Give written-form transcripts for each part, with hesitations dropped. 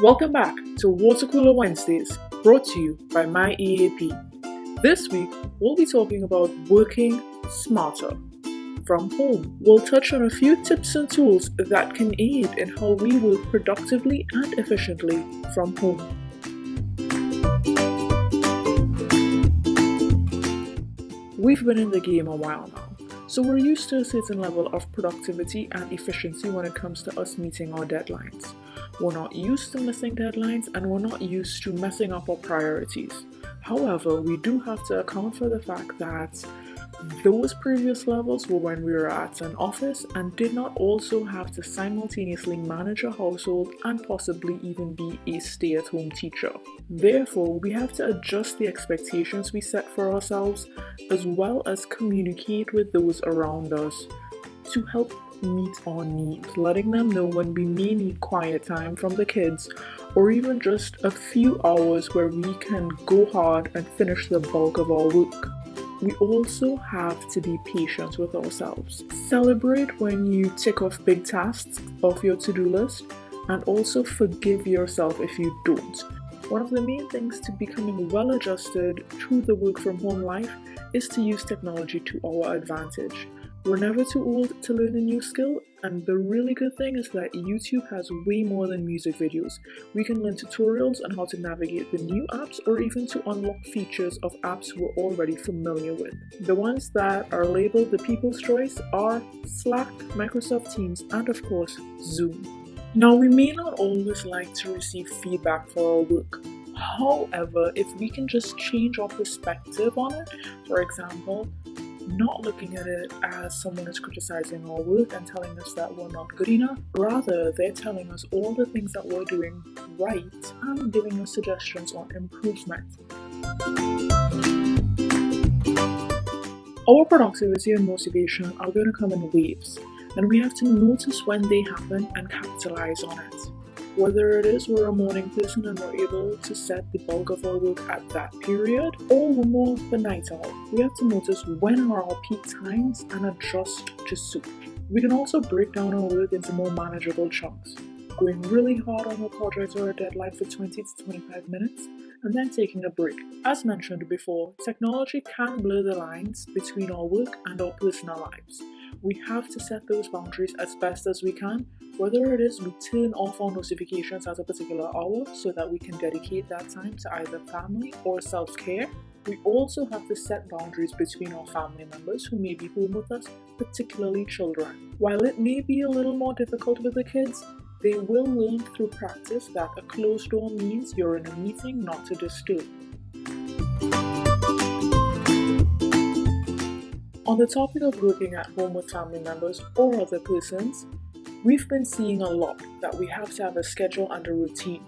Welcome back to Water Cooler Wednesdays, brought to you by MyEAP. This week, we'll be talking about working smarter from home. We'll touch on a few tips and tools that can aid in how we work productively and efficiently from home. We've been in the game a while now, so we're used to a certain level of productivity and efficiency when it comes to us meeting our deadlines. We're not used to missing deadlines and we're not used to messing up our priorities. However, we do have to account for the fact that those previous levels were when we were at an office and did not also have to simultaneously manage a household and possibly even be a stay-at-home teacher. Therefore, we have to adjust the expectations we set for ourselves as well as communicate with those around us to help meet our needs, letting them know when we may need quiet time from the kids or even just a few hours where we can go hard and finish the bulk of our work. We also have to be patient with ourselves. Celebrate when you tick off big tasks off your to-do list and also forgive yourself if you don't. One of the main things to becoming well adjusted to the work from home life is to use technology to our advantage. We're never too old to learn a new skill, and the really good thing is that YouTube has way more than music videos. We can learn tutorials on how to navigate the new apps or even to unlock features of apps we're already familiar with. The ones that are labeled the people's choice are Slack, Microsoft Teams, and of course, Zoom. Now, we may not always like to receive feedback for our work. However, if we can just change our perspective on it, for example, not looking at it as someone is criticizing our work and telling us that we're not good enough. Rather, they're telling us all the things that we're doing right and giving us suggestions on improvement. Our productivity and motivation are going to come in waves, and we have to notice when they happen and capitalize on it. Whether it is we're a morning person and we're able to set the bulk of our work at that period, or we're more of a night owl, we have to notice when are our peak times and adjust to suit. We can also break down our work into more manageable chunks, going really hard on a project or a deadline for 20 to 25 minutes, and then taking a break. As mentioned before, technology can blur the lines between our work and our personal lives. We have to set those boundaries as best as we can, whether it is we turn off our notifications at a particular hour so that we can dedicate that time to either family or self-care. We also have to set boundaries between our family members who may be home with us, particularly children. While it may be a little more difficult with the kids, they will learn through practice that a closed door means you're in a meeting not to disturb. On the topic of working at home with family members or other persons, we've been seeing a lot that we have to have a schedule and a routine.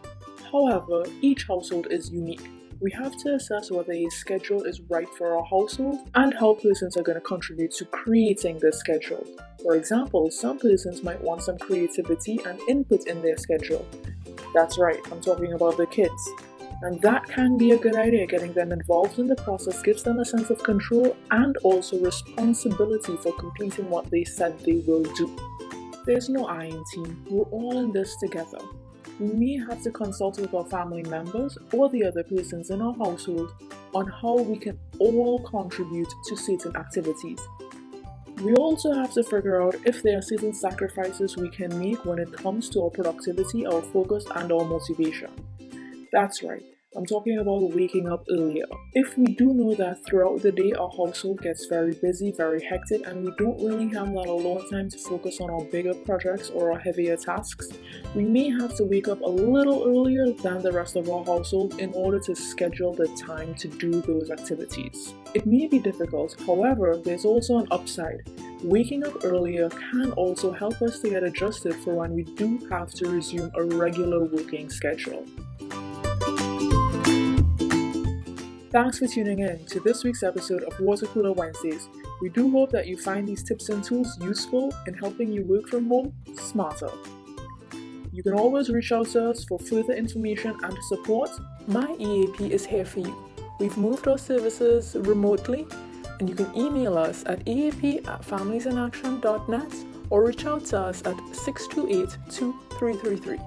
However, each household is unique. We have to assess whether a schedule is right for our household and how persons are going to contribute to creating this schedule. For example, some persons might want some creativity and input in their schedule. That's right, I'm talking about the kids. And that can be a good idea. Getting them involved in the process gives them a sense of control and also responsibility for completing what they said they will do. There's no I in team. We're all in this together. We may have to consult with our family members or the other persons in our household on how we can all contribute to certain activities. We also have to figure out if there are certain sacrifices we can make when it comes to our productivity, our focus, and our motivation. That's right. I'm talking about waking up earlier. If we do know that throughout the day our household gets very busy, very hectic, and we don't really have that alone time to focus on our bigger projects or our heavier tasks, we may have to wake up a little earlier than the rest of our household in order to schedule the time to do those activities. It may be difficult, however, there's also an upside. Waking up earlier can also help us to get adjusted for when we do have to resume a regular working schedule. Thanks for tuning in to this week's episode of Water Cooler Wednesdays. We do hope that you find these tips and tools useful in helping you work from home smarter. You can always reach out to us for further information and support. MyEAP is here for you. We've moved our services remotely, and you can email us at eap@familiesinaction.net or reach out to us at 628-2333.